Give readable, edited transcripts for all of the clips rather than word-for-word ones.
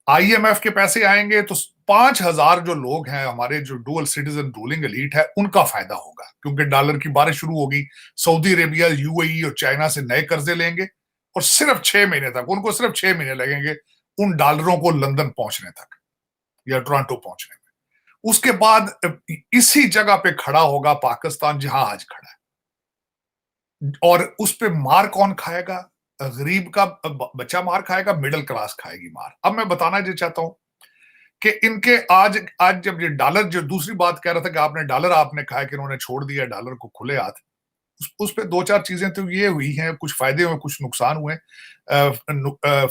IMF के पैसे आएंगे तो 5,000 जो लोग हैं हमारे, जो डुअल सिटीजन रूलिंग एलीट है, उनका फायदा होगा, क्योंकि डॉलर की बारिश शुरू होगी। सऊदी अरेबिया, यूएई और चाइना से नए कर्जे लेंगे और सिर्फ 6 महीने तक, उनको सिर्फ 6 महीने लगेंगे उन डॉलरों को लंदन पहुंचने तक या टोरंटो पहुंचने में। उसके बाद इसी जगह पे खड़ा होगा पाकिस्तान जहां आज खड़ा है, और उस पे मार कौन खाएगा? गरीब का बच्चा मार खाएगा, मिडिल क्लास खाएगी मार। अब मैं बताना ये चाहता हूं कि इनके आज आज जब ये डॉलर, जो दूसरी बात कह रहा था कि आपने डॉलर आपने कहा कि इन्होंने छोड़ दिया डॉलर को खुले हाथ, उस पे दो चार चीजें तो ये हुई हैं, कुछ फायदे हुए कुछ नुकसान हुए।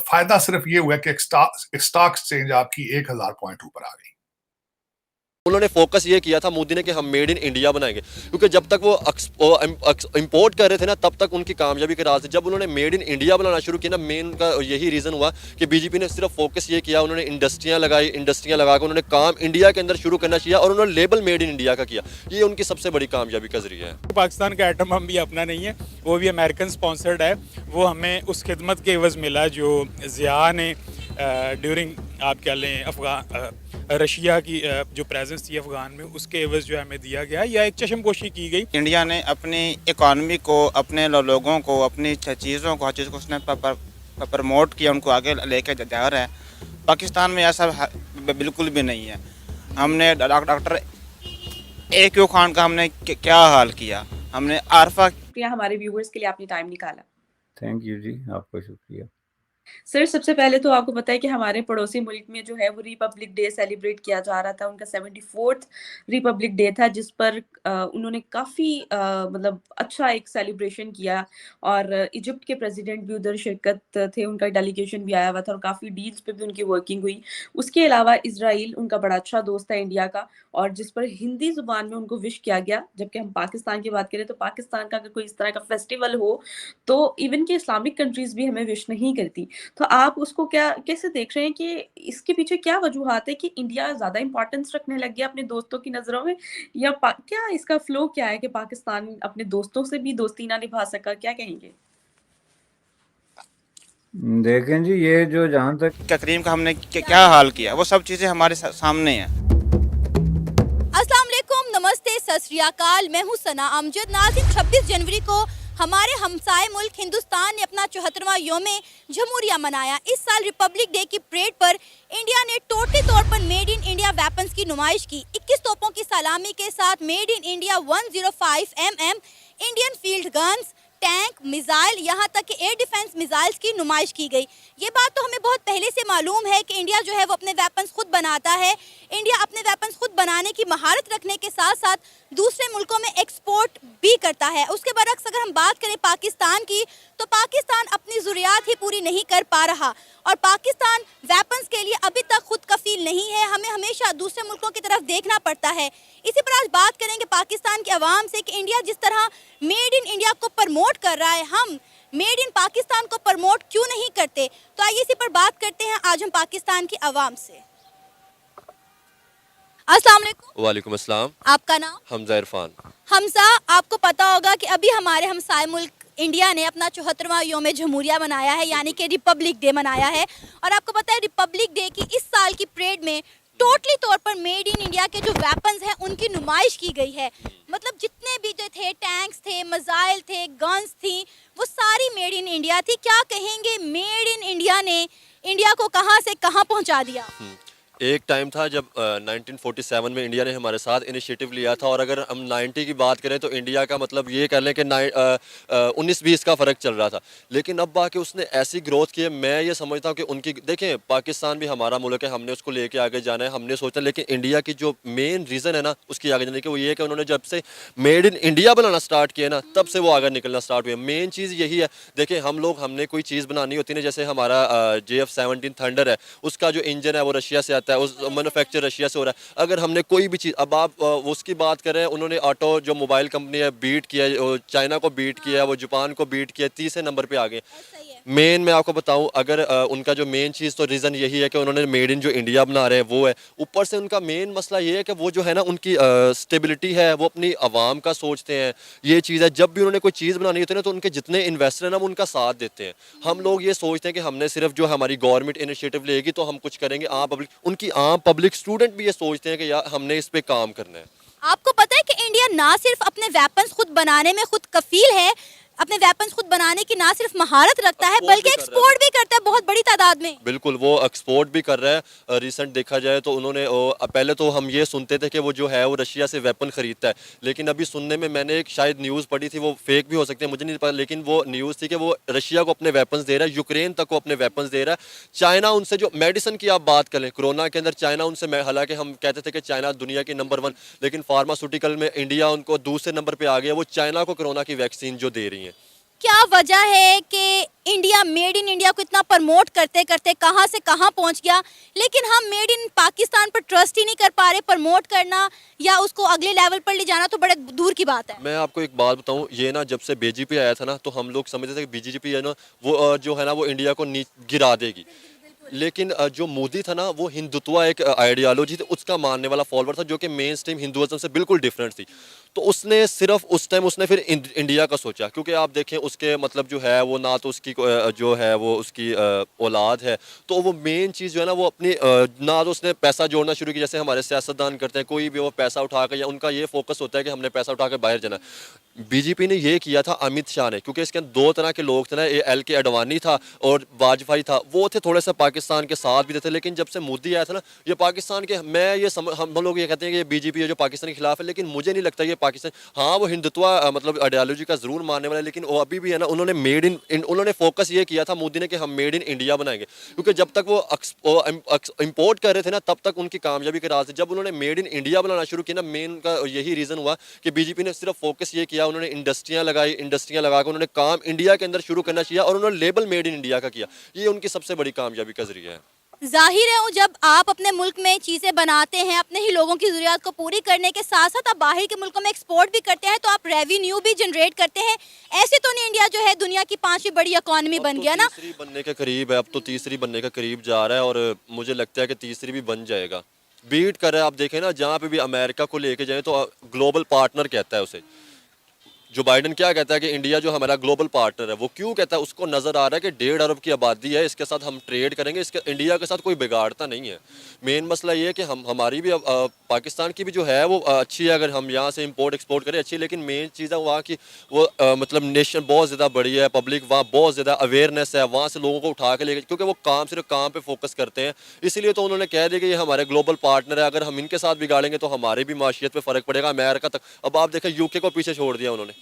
फायदा सिर्फ ये हुआ कि स्टॉक एक्सचेंज आपकी 1,000 पॉइंट ऊपर आ गई। उन्होंने फोकस ये किया था मोदी ने कि हम मेड इन इंडिया बनाएंगे, क्योंकि जब तक वो इंपोर्ट कर रहे थे ना, तब तक उनकी कामयाबी के राज थे। जब उन्होंने मेड इन इंडिया बनाना शुरू किया ना, मेन का यही रीज़न हुआ कि बीजेपी ने सिर्फ फोकस ये किया, उन्होंने इंडस्ट्रियाँ लगा कर उन्होंने काम इंडिया के अंदर शुरू करना चाहिए और उन्होंने लेबल मेड इन इंडिया का किया। ये उनकी सबसे बड़ी कामयाबी का जरिया है। पाकिस्तान का एटम बम भी अपना नहीं है, वो भी अमेरिकन स्पॉन्सर्ड है। वो हमें उस खिदमत के एवज़ मिला जो ज़िया ने ड्यूरिंग आप कह लें रशिया की जो प्रेजेंस थी अफगान में, उसके एवज़ जो हमें दिया गया या एक चश्मपोशी की गई। इंडिया ने अपनी इकॉनमी को, अपने लोगों को, अपनी चीज़ों को, हर चीज़ को उसने प्रमोट किया, उनको आगे लेके जा रहा है। पाकिस्तान में ऐसा बिल्कुल भी नहीं है। हमने डॉक्टर AQ खान का हमने क्या हाल किया, हमने आरफा। हमारे व्यूवर्स के लिए आपने टाइम निकाला, थैंक यू जी, आपका शुक्रिया। सर सबसे पहले तो आपको पता है कि हमारे पड़ोसी मुल्क में जो है वो रिपब्लिक डे सेलिब्रेट किया जा रहा था। उनका 74th रिपब्लिक डे था, जिस पर उन्होंने काफ़ी मतलब अच्छा एक सेलिब्रेशन किया, और इजिप्ट के प्रेसिडेंट भी उधर शिरकत थे, उनका डेलीगेशन भी आया हुआ था और काफ़ी डील्स पे भी उनकी वर्किंग हुई। उसके अलावा इसराइल उनका बड़ा अच्छा दोस्त है इंडिया का, और जिस पर हिंदी ज़ुबान में उनको विश किया गया। जबकि हम पाकिस्तान की बात करें तो पाकिस्तान का अगर कोई इस तरह का फेस्टिवल हो तो इवन कि इस्लामिक कंट्रीज़ भी हमें विश नहीं करती। तो आप उसको कैसे देख रहे हैं कि इसके पीछे क्या वजूहात है कि इंडिया ज़्यादा इम्पोर्टेंस रखने लग गया अपने दोस्तों की नज़रों में, या क्या इसका फ्लो क्या है कि पाकिस्तान अपने दोस्तों से भी दोस्ती ना निभा सका? क्या कहेंगे? देखें जी, ये जो जहाँ तक करीम का हमने क्या हाल किया, वो सब चीज़ें हमारे सामने हैं। अस्सलाम वालेकुम, नमस्ते, सत श्री अकाल। मैं हूँ सना अमजद। नाज़रीन, 26 जनवरी को हमारे हमसाए मुल्क हिंदुस्तान ने अपना 74वां यौमे जमहूरिया मनाया। इस साल रिपब्लिक डे की परेड पर इंडिया ने टोटली तौर पर मेड इन इंडिया वेपन्स की नुमाइश की। 21 तोपों की सलामी के साथ made in India 105 mm Indian field guns, tank, missile, यहाँ तक कि एयर डिफेंस मिसाइल्स की नुमाइश की गई। ये बात तो हमें बहुत पहले से मालूम है कि इंडिया जो है वो अपने वेपन्स खुद बनाता है। इंडिया अपने वेपन्स खुद बनाने की महारत रखने के साथ साथ दूसरे मुल्कों में एक्सपोर्ट भी करता है। उसके बरक्स अगर हम बात करें पाकिस्तान की, तो पाकिस्तान अपनी ज़रूरियात ही पूरी नहीं कर पा रहा और पाकिस्तान वेपन्स के लिए अभी तक खुद कफील नहीं है। हमें हमेशा दूसरे मुल्कों की तरफ देखना पड़ता है। इसी पर आज बात करेंगे पाकिस्तान की आवाम से कि इंडिया जिस तरह मेड इन इंडिया को प्रमोट कर रहा है, हम मेड इन पाकिस्तान को प्रमोट क्यों नहीं करते? तो आइए इसी पर बात करते हैं आज हम पाकिस्तान की आवाम से। अस्सलाम वालेकुम। वालेकुम अस्सलाम। आपका नाम? हमजा इरफान। हमजा, आपको पता होगा कि अभी हमारे हमसाए मुल्क इंडिया ने अपना 74वां यौम जमहूरिया मनाया है, यानी कि रिपब्लिक डे मनाया है। और आपको पता है रिपब्लिक डे की इस साल की परेड में टोटली तौर पर मेड इन इंडिया के जो वेपन्स हैं उनकी नुमाइश की गई है। मतलब जितने भी जो थे, टैंक्स थे, मिसाइल थे, गन्स थी, वो सारी मेड इन इंडिया थी। क्या कहेंगे, मेड इन इंडिया ने इंडिया को कहां से कहां पहुंचा दिया? एक टाइम था जब 1947 में इंडिया ने हमारे साथ इनिशिएटिव लिया था, और अगर हम 90 की बात करें तो इंडिया का मतलब ये कर लें कि 19-20 का फ़र्क चल रहा था। लेकिन अब आके उसने ऐसी ग्रोथ की है, मैं ये समझता हूँ कि उनकी, देखें पाकिस्तान भी हमारा मुल्क है, हमने उसको लेके आगे जाना है, हमने सोचा। लेकिन इंडिया की जो मेन रीज़न है ना उसकी आगे जाने की, वो ये है कि उन्होंने जब से made in India banana start किया ना, तब से वो आगे निकलना स्टार्ट हुआ। मेन चीज़ यही है। देखें हमने कोई चीज़ बनानी होती है ना, जैसे हमारा JF-17 थंडर है, उसका जो इंजन है वो रशिया से आता है, उस मैन्युफैक्चर रशिया से हो रहा है। अगर हमने कोई भी चीज़, अब आप उसकी बात करें, उन्होंने ऑटो जो मोबाइल कंपनी है बीट किया, चाइना को बीट किया, वो जापान को बीट किया, तीसरे नंबर पे आ गए। मेन मैं आपको बताऊं, अगर उनका जो मेन चीज़ तो रीज़न यही है कि उन्होंने मेड इन जो इंडिया बना रहे हैं वो है। ऊपर से उनका मेन मसला ये है कि वो जो है ना उनकी स्टेबिलिटी है, वो अपनी आवाम का सोचते हैं। ये चीज़ है, जब भी उन्होंने कोई चीज़ बनानी होती है ना तो उनके जितने इन्वेस्टर हैं ना वो उनका साथ देते हैं। हम लोग ये सोचते हैं कि हमने सिर्फ जो हमारी गवर्नमेंट इनिशिएटिव लेगी तो हम कुछ करेंगे, आम पब्लिक स्टूडेंट भी ये सोचते हैं कि यार हमने इस पे काम करना है। आपको पता है कि इंडिया ना सिर्फ अपने वेपन्स खुद बनाने में खुद कफील है, अपने वेपन्स खुद बनाने की ना सिर्फ महारत रखता है एक्सपोर्ट बल्कि भी कर रहा है। एक्सपोर्ट भी करता है बहुत बड़ी तादाद में। बिल्कुल, वो एक्सपोर्ट भी कर रहा है। रिसेंट देखा जाए तो उन्होंने पहले तो हम ये सुनते थे कि वो जो है वो रशिया से वेपन खरीदता है, लेकिन अभी सुनने में मैंने एक शायद न्यूज़ पढ़ी थी, वो फेक भी हो सकती है मुझे नहीं पता, लेकिन वो न्यूज़ थी कि वो रशिया को अपने वेपन्स दे रहा है, यूक्रेन तक को अपने वेपन्स दे रहा है। चाइना उनसे जो मेडिसिन की आप बात करें, कोरोना के अंदर चाइना उनसे, हालांकि हम कहते थे कि चाइना दुनिया की नंबर 1, लेकिन फार्मास्यूटिकल में इंडिया उनको दूसरे नंबर पर आ गया। वो चाइना को कोरोना की वैक्सीन जो दे रही हैं। क्या वजह है कि इंडिया, मेड इन इंडिया को इतना प्रमोट करते करते कहां से कहां पहुंच गया, लेकिन हम मेड इन पाकिस्तान पर ट्रस्ट ही नहीं कर पा रहे। प्रमोट करना या उसको अगले लेवल पर ले जाना तो बड़े दूर की बात है। मैं आपको एक बात बताऊं, ये ना जब से बीजेपी आया था ना तो हम लोग समझते थे कि बीजेपी है ना वो जो है ना वो इंडिया को गिरा देगी, लेकिन जो मोदी था ना वो हिंदुत्व एक आइडियोलॉजी थी उसका मानने वाला फॉलोअर था, जो कि मेन स्ट्रीम हिंदुइज्म से बिल्कुल डिफरेंट थी। तो उसने सिर्फ उस टाइम उसने फिर इंडिया का सोचा, क्योंकि आप देखें उसके मतलब जो है वो ना तो उसकी जो है वो उसकी औलाद है, तो वो मेन चीज़ जो है ना वो अपनी ना तो उसने पैसा जोड़ना शुरू किया, जैसे हमारे सियासतदान करते हैं, कोई भी वो पैसा उठा कर, या उनका ये फोकस होता है कि हमने पैसा उठा कर बाहर जाना। बीजेपी ने ये किया था अमित शाह ने, क्योंकि इसके अंदर 2 तरह के लोग थे ना, एल के अडवाणी था और वाजपेयी था, वो थे थोड़े से पाकिस्तान के साथ भी थे। लेकिन जब से मोदी आया था ना, ये पाकिस्तान के, मैं ये हम लोग ये कहते हैं कि ये बीजेपी है जो पाकिस्तान के खिलाफ है, लेकिन मुझे नहीं लगता ये पाकिस्तान, हाँ वो हिंदुत्व मतलब आइडियोलॉजी का जरूर मानने वाला है, लेकिन वो अभी भी है ना, उन्होंने उन्होंने फोकस ये किया था मोदी ने कि हम मेड इन इंडिया बनाएंगे, क्योंकि जब तक वो इम्पोर्ट कर रहे थे ना तब तक उनकी कामयाबी के राज थे। जब उन्होंने मेड इन इंडिया बनाना शुरू किया ना, मेन का यही रीज़न हुआ कि बीजेपी ने सिर्फ फोकस ये किया, उन्होंने इंडस्ट्रियाँ लगा कर उन्होंने काम इंडिया के अंदर शुरू करना चाहिए और उन्होंने लेबल मेड इन इंडिया का किया। ये उनकी सबसे बड़ी कामयाबी का जरिया है। जाहिर है जब आप अपने मुल्क में चीज़ें बनाते हैं, अपने ही लोगों की ज़रूरत को पूरी करने के साथ साथ आप बाहर के मुल्कों में एक्सपोर्ट भी करते हैं, तो आप रेवेन्यू भी जनरेट करते हैं। ऐसे तो नहीं इंडिया जो है दुनिया की 5वीं बड़ी इकॉनमी बन गया ना। तीसरी बनने के करीब है, अब तो तीसरी बनने के करीब जा रहा है और मुझे लगता है कि तीसरी भी बन जाएगा। बीट कर रहा है, आप देखें ना जहाँ पे भी अमेरिका को लेके जाए तो ग्लोबल पार्टनर कहता है उसे। जो बाइडन क्या कहता है कि इंडिया जो हमारा ग्लोबल पार्टनर है, वो क्यों कहता है? उसको नज़र आ रहा है कि 1.5 अरब की आबादी है, इसके साथ हम ट्रेड करेंगे, इसके इंडिया के साथ कोई बिगाड़ता नहीं है। मेन मसला ये है कि हमारी भी पाकिस्तान की भी जो है वो अच्छी है, अगर हम यहाँ से इंपोर्ट एक्सपोर्ट करें अच्छी, लेकिन मेन चीज़ है वहाँ की वो मतलब नेशन बहुत ज़्यादा बड़ी है, पब्लिक वहाँ बहुत ज़्यादा अवेयरनेस है, वहाँ से लोगों को उठा के लेके, क्योंकि वो सिर्फ काम पर फोकस करते हैं, इसीलिए तो उन्होंने कह दिया कि ये हमारे ग्लोबल पार्टनर है, अगर हम इनके साथ बिगाड़ेंगे तो हमारी भी माशियत पर फ़र्क पड़ेगा, अमेरिका तक। अब आप देखें यूके को पीछे छोड़ दिया उन्होंने,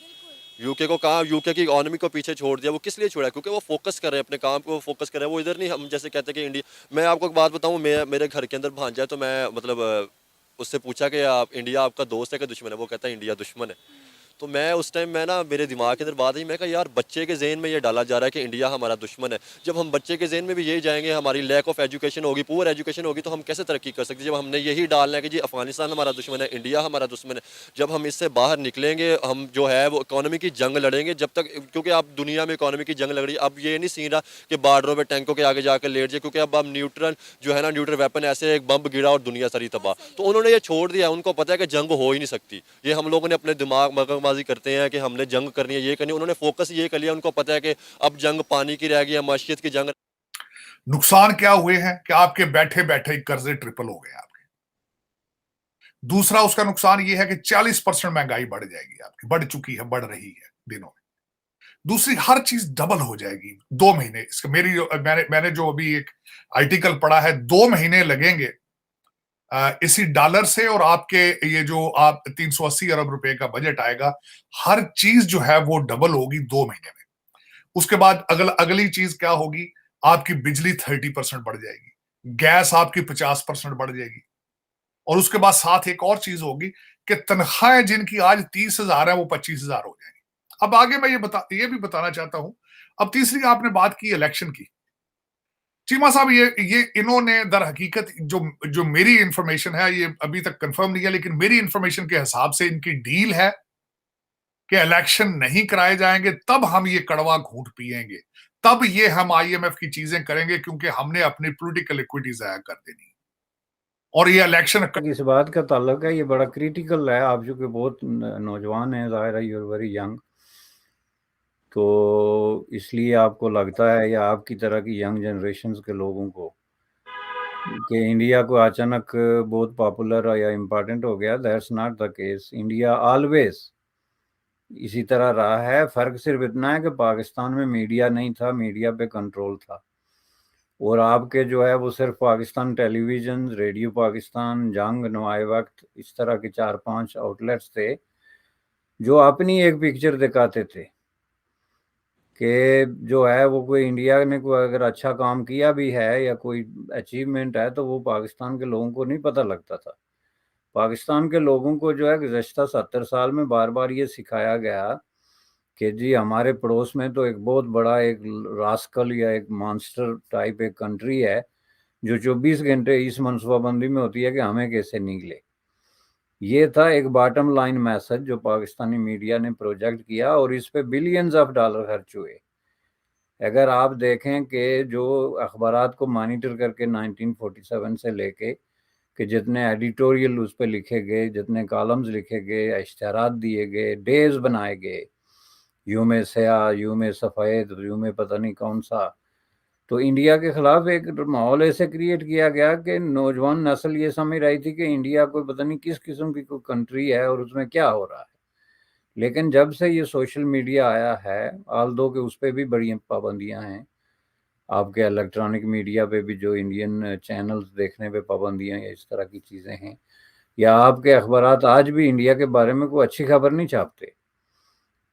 यूके को कहा, यूके की इकोनॉमी को पीछे छोड़ दिया। वो किस लिए छोड़ा? क्योंकि वो फोकस कर रहे हैं अपने काम को, फोकस कर रहे हैं, वो इधर नहीं। हम जैसे कहते हैं कि इंडिया, मैं आपको एक बात बताऊं, मेरे घर के अंदर भांजा है, तो मैं मतलब उससे पूछा कि आप इंडिया आपका दोस्त है कि दुश्मन है? वो कहता है इंडिया दुश्मन है। तो मैं उस टाइम मैं ना मेरे दिमाग के अंदर बात आई, मैं कहा यार बच्चे के जहन में ये डाला जा रहा है कि इंडिया हमारा दुश्मन है। जब हम बच्चे के जहन में भी यही जाएंगे, हमारी लैक ऑफ एजुकेशन होगी, पुअर एजुकेशन होगी, तो हम कैसे तरक्की कर सकते हैं? जब हमने यही डालना है कि जी अफगानिस्तान हमारा दुश्मन है, इंडिया हमारा दुश्मन है, जब हम इससे बाहर निकलेंगे, हम जो है वो इकोनॉमी की जंग लड़ेंगे। जब तक, क्योंकि अब दुनिया में इकोनॉमी की जंग लड़ रही है, अब ये नहीं सीन रहा कि बार्डरों पर टैंकों के आगे जाकर लेट जाए, क्योंकि अब न्यूट्रल जो है ना, न्यूट्रल वेपन, ऐसे एक बम गिरा और दुनिया सारी तबाह। तो उन्होंने ये छोड़ दिया, उनको पता है कि जंग हो ही नहीं सकती। ये हम लोगों ने अपने दिमाग मगजमाजी करते हैं कि हमने जंग करनी है, ये करनी है, उन्होंने फोकस ये कर लिया, उनको पता है कि अब जंग पानी की रह गई है, माशियत की जंग। नुकसान क्या हुए हैं कि आपके बैठे बैठे कर्जे ट्रिपल हो गए आपके। दूसरा उसका नुकसान ये है कि 40% महंगाई बढ़ जाएगी आपकी, बढ़ चुकी है, बढ़ रही है दिनों में। दूसरी हर चीज डबल हो जाएगी 2 महीने। इसका मैंने जो अभी एक आर्टिकल पढ़ा है, 2 महीने लगेंगे इसी डॉलर से, और आपके ये जो आप 380 अरब रुपए का बजट आएगा, हर चीज जो है वो डबल होगी 2 महीने में। उसके बाद अगली चीज क्या होगी? आपकी बिजली 30% बढ़ जाएगी, गैस आपकी 50% बढ़ जाएगी, और उसके बाद साथ एक और चीज होगी कि तनख्वाहें जिनकी आज 30,000 है वो 25,000 हो जाएंगी। अब आगे मैं ये भी बताना चाहता हूं। अब तीसरी आपने बात की इलेक्शन की। चीमा साहब, ये इन्होंने दर हकीकत जो मेरी इंफॉर्मेशन है, ये अभी तक कंफर्म नहीं है, लेकिन मेरी इंफॉर्मेशन के हिसाब से इनकी डील है कि इलेक्शन नहीं कराए जाएंगे, तब हम ये कड़वा घूंट पिएंगे, तब ये हम IMF की चीजें करेंगे, क्योंकि हमने अपनी पॉलिटिकल इक्विटी जाया कर देनी और ये इलेक्शन इस बात का ताल्लुक है, ये बड़ा क्रिटिकल है। आप जो कि बहुत नौजवान हैं, ज़ाहिर है, यूर वेरी यंग, तो इसलिए आपको लगता है या आपकी तरह की यंग जनरेशन्स के लोगों को कि इंडिया को अचानक बहुत पॉपुलर या इम्पोर्टेंट हो गया। That's not the case. India always इसी तरह रहा है। फ़र्क सिर्फ इतना है कि पाकिस्तान में मीडिया नहीं था, मीडिया पे कंट्रोल था, और आपके जो है वो सिर्फ पाकिस्तान टेलीविज़न, रेडियो पाकिस्तान, जंग, नवाए वक्त, इस तरह के 4-5 आउटलेट्स थे जो अपनी एक पिक्चर दिखाते थे कि जो है वो कोई इंडिया ने कोई अगर अच्छा काम किया भी है या कोई अचीवमेंट है तो वो पाकिस्तान के लोगों को नहीं पता लगता था। पाकिस्तान के लोगों को जो है गुज़श्ता 70 साल में बार-बार ये सिखाया गया कि जी हमारे पड़ोस में तो एक बहुत बड़ा एक रास्कल या एक मॉन्स्टर टाइप एक कंट्री है जो 24 घंटे इस मनसूबाबंदी में होती है कि हमें कैसे निकले। ये था एक बॉटम लाइन मैसेज जो पाकिस्तानी मीडिया ने प्रोजेक्ट किया, और इस पे बिलियंस ऑफ डॉलर खर्च हुए। अगर आप देखें कि जो अखबारात को मॉनिटर करके 1947 से लेके कि जितने एडिटोरियल उस पर लिखे गए, जितने कॉलम्स लिखे गए, इश्तिहारात दिए गए, डेज बनाए गए, यूम स्याह, यूम सफ़ेद, यूम पता नहीं कौन सा, तो इंडिया के खिलाफ एक माहौल ऐसे क्रिएट किया गया कि नौजवान नस्ल ये समझ रही थी कि इंडिया कोई पता नहीं किस किस्म की कोई कंट्री है और उसमें क्या हो रहा है। लेकिन जब से ये सोशल मीडिया आया है, ऑल्दो कि उस पर भी बड़ी पाबंदियां हैं, आपके इलेक्ट्रॉनिक मीडिया पे भी जो इंडियन चैनल्स देखने पे पाबंदियां या इस तरह की चीज़ें हैं, या आपके अखबारात आज भी इंडिया के बारे में कोई अच्छी खबर नहीं छापते।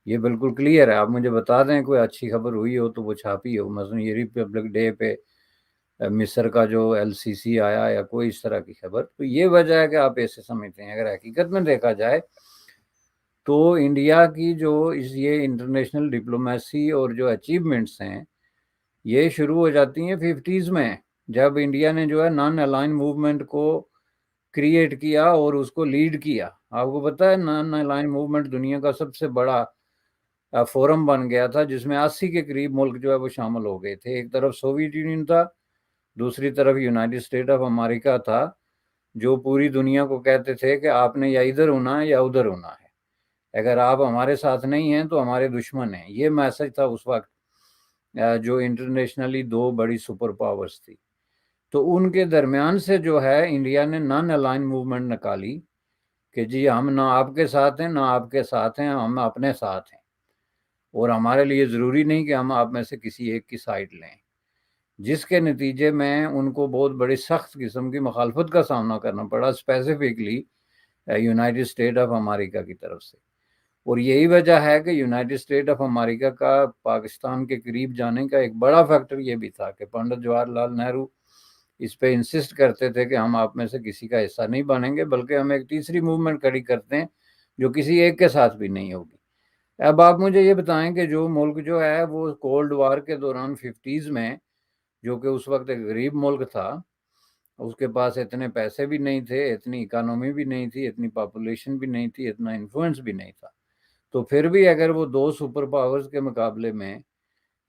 ये बिल्कुल क्लियर है। आप मुझे बता दें कोई अच्छी खबर हुई हो तो वो छापी हो, मसलन ये रिपब्लिक डे पे मिस्र का जो LCC आया या कोई इस तरह की खबर, तो ये वजह है कि आप ऐसे समझते हैं। अगर हकीकत में देखा जाए तो इंडिया की जो ये इंटरनेशनल डिप्लोमेसी और जो अचीवमेंट्स हैं ये शुरू हो जाती हैं 50s में, जब इंडिया ने जो है नॉन अलाइन मूवमेंट को क्रिएट किया और उसको लीड किया। आपको पता है नॉन अलाइन मूवमेंट दुनिया का सबसे बड़ा फोरम बन गया था जिसमें 80 के करीब मुल्क जो है वो शामिल हो गए थे। एक तरफ सोवियत यूनियन था, दूसरी तरफ यूनाइटेड स्टेट ऑफ अमेरिका था, जो पूरी दुनिया को कहते थे कि आपने या इधर होना है या उधर होना है, अगर आप हमारे साथ नहीं हैं तो हमारे दुश्मन हैं। ये मैसेज था उस वक्त जो इंटरनेशनली दो बड़ी सुपर पावर्स थी। तो उनके दरमियान से जो है इंडिया ने नॉन अलाइन मूवमेंट निकाली कि जी हम ना आपके साथ हैं ना आपके साथ हैं, हम अपने साथ हैं, और हमारे लिए ज़रूरी नहीं कि हम आप में से किसी एक की साइड लें, जिसके नतीजे में उनको बहुत बड़ी सख्त किस्म की मुखालफत का सामना करना पड़ा, specifically United state of America की तरफ से। और यही वजह है कि यूनाइटेड स्टेट ऑफ अमेरिका का पाकिस्तान के करीब जाने का एक बड़ा फैक्टर ये भी था कि पंडित जवाहरलाल नेहरू इस पे इंसिस्ट करते थे कि हम आप में से किसी का हिस्सा नहीं बनेंगे, बल्कि हम एक तीसरी मूवमेंट खड़ी करते हैं जो किसी एक के साथ भी नहीं होगी। अब आप मुझे ये बताएं कि जो मुल्क जो है वो कोल्ड वार के दौरान 50s में, जो कि उस वक्त एक गरीब मुल्क था, उसके पास इतने पैसे भी नहीं थे, इतनी इकानमी भी नहीं थी, इतनी पॉपुलेशन भी नहीं थी, इतना इन्फ्लुएंस भी नहीं था, तो फिर भी अगर वो दो सुपर पावर्स के मुकाबले में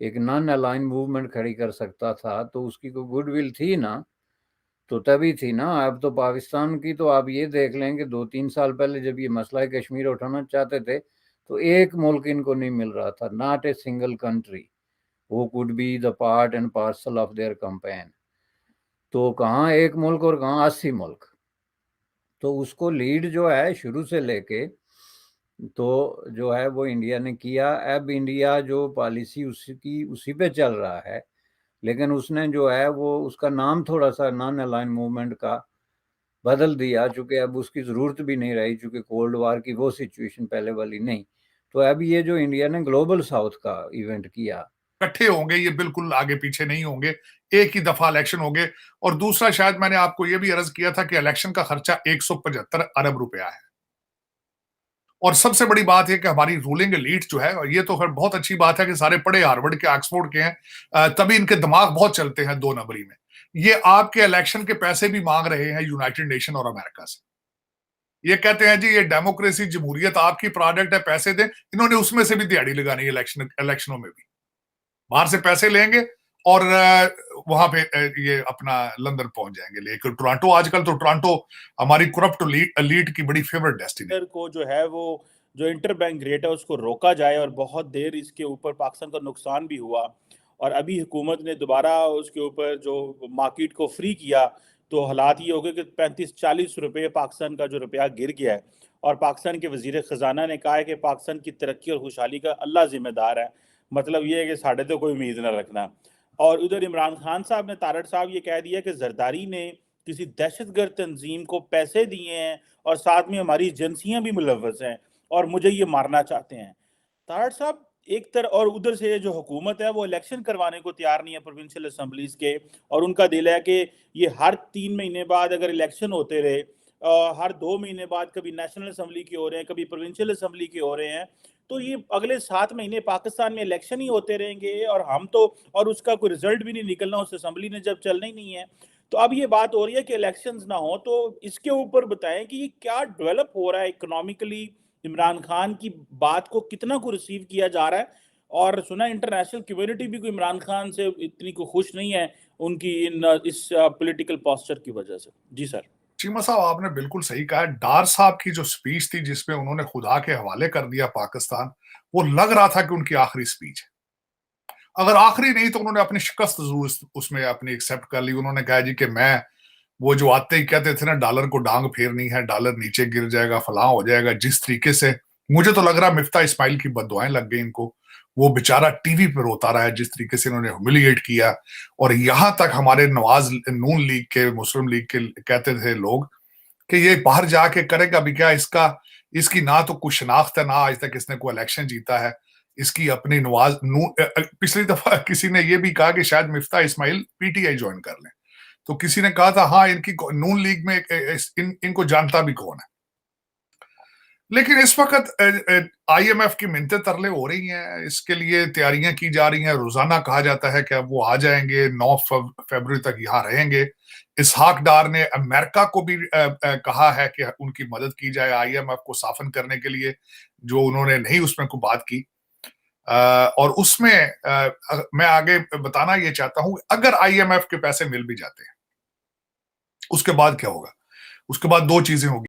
एक नॉन अलाइन मूवमेंट खड़ी कर सकता था तो उसकी कोई गुडविल थी ना, तो तभी थी ना। अब तो पाकिस्तान की तो आप ये देख लें कि 2-3 साल पहले जब ये मसला कश्मीर उठाना चाहते थे तो एक मुल्क इनको नहीं मिल रहा था, नॉट ए सिंगल कंट्री वो could be the part and parcel of their campaign. तो कहाँ एक मुल्क और कहाँ 80 मुल्क। तो उसको लीड जो है शुरू से लेके तो जो है वो इंडिया ने किया। अब इंडिया जो पॉलिसी उसी पे चल रहा है, लेकिन उसने जो है वो उसका नाम थोड़ा सा नॉन अलाइन मूवमेंट का बदल दिया, चूंकि अब उसकी ज़रूरत भी नहीं रही, चूंकि कोल्ड वार की वो सिचुएशन पहले वाली नहीं। तो अब ये जो इंडिया ने ग्लोबल साउथ का इवेंट किया, इकट्ठे होंगे, ये बिल्कुल आगे पीछे नहीं होंगे, एक ही दफा इलेक्शन होंगे। और दूसरा, शायद मैंने आपको ये भी अर्ज किया था कि इलेक्शन का खर्चा 175 अरब रुपया है। और सबसे बड़ी बात है कि हमारी रूलिंग एलीट जो है, और ये तो बहुत अच्छी बात है कि सारे पढ़े हार्वर्ड के, ऑक्सफोर्ड के हैं, तभी इनके दिमाग बहुत चलते हैं 2 नंबरी में। ये आपके इलेक्शन के पैसे भी मांग रहे हैं यूनाइटेड नेशन और अमेरिका से। ये कहते हैं जी ये डेमोक्रेसी, जमहूरियत आपकी प्रोडक्ट है, पैसे दें। इन्होंने उसमें से भी दिहाड़ी लगानी है इलेक्शनों में भी। बाहर से पैसे लेंगे और वहां पे ये अपना लंदन पहुंच जाएंगे। लेकिन टोरंटो, आजकल तो टोरंटो हमारी करप्ट एलीट की बड़ी फेवरेट डेस्टिनेशन को जो है वो जो इंटरबैंक रेट है उसको रोका जाए, और बहुत देर इसके ऊपर पाकिस्तान का नुकसान भी हुआ, और अभी हुकूमत ने दोबारा उसके ऊपर जो मार्केट को फ्री किया, तो हालात ये हो गए कि 35-40 रुपये पाकिस्तान का जो रुपया गिर गया है। और पाकिस्तान के वजीर ख़जाना ने कहा है कि पाकिस्तान की तरक्की और खुशहाली का अल्लाह जिम्मेदार है। मतलब ये है कि साढ़े तो कोई उम्मीद ना रखना। और उधर इमरान खान साहब ने, तारड़ साहब, ये कह दिया कि जरदारी ने किसी दहशतगर्द तंजीम को पैसे दिए हैं और साथ में हमारी एजेंसियां भी मुलव्वस हैं और मुझे ये मारना चाहते हैं। तारड़ साहब एक तरह, और उधर से जो हुकूमत है वो इलेक्शन करवाने को तैयार नहीं है प्रोविंशियल असम्बलीज के, और उनका दिल है कि ये हर 3 महीने बाद अगर इलेक्शन होते रहे, हर 2 महीने बाद कभी नेशनल असम्बली के हो रहे हैं, कभी प्रोविंशियल असम्बली के हो रहे हैं, तो ये अगले 7 महीने पाकिस्तान में इलेक्शन ही होते रहेंगे, और हम तो, और उसका कोई रिजल्ट भी नहीं निकलना उस असम्बली ने जब चलना ही नहीं है। तो अब ये बात हो रही है कि इलेक्शंस ना हो, तो इसके ऊपर बताएं कि ये क्या डेवलप हो रहा है इकोनॉमिकली, इमरान खान की बात को कितना को रिसीव किया जा रहा है, और सुना इंटरनेशनल कम्युनिटी भी कोई इमरान खान से इतनी को खुश नहीं है उनकी इस पॉलिटिकल पोस्चर की वजह से। जी सर। चीमा साहब, आपने बिल्कुल सही कहा। डार साहब की जो स्पीच थी जिसमें उन्होंने खुदा के हवाले कर दिया पाकिस्तान, वो लग रहा था कि उनकी आखिरी स्पीच है। अगर आखिरी नहीं तो उन्होंने अपनी शिकस्त जरूर उसमें अपनी एक्सेप्ट कर ली। उन्होंने कहा जी कि मैं, वो जो आते ही कहते थे ना डॉलर को डांग फेरनी है, डॉलर नीचे गिर जाएगा, फलां हो जाएगा, जिस तरीके से मुझे तो लग रहा मिफ्ता इस्माइल की बददुआएं लग गई इनको। वो बेचारा टीवी पर रोता रहा है जिस तरीके से इन्होंने ह्यूमिलिएट किया। और यहां तक हमारे नवाज नून लीग के, मुस्लिम लीग के कहते थे लोग कि ये बाहर जाके करेगा भी क्या, इसकी ना तो कुछ शनाख्त है, ना आज तक इसने कोई इलेक्शन जीता है, इसकी अपनी नवाज पिछली दफा किसी ने ये भी कहा कि शायद मिफ्ता इस्माइल पीटीआई ज्वाइन कर लें, तो किसी ने कहा था हाँ इनकी नून लीग में इनको जानता भी कौन है। लेकिन इस वक्त आईएमएफ की मिन्नतें तरले हो रही हैं, इसके लिए तैयारियां की जा रही हैं। रोजाना कहा जाता है कि अब वो आ जाएंगे, 9 फरवरी तक यहाँ रहेंगे। इसहाक डार ने अमेरिका को भी कहा है कि उनकी मदद की जाए आईएमएफ को साफन करने के लिए, जो उन्होंने नहीं उसमें कोई बात की। और उसमें मैं आगे बताना ये चाहता हूं, अगर आईएमएफ के पैसे मिल भी जाते हैं उसके बाद क्या होगा? उसके बाद 2 चीजें होगी।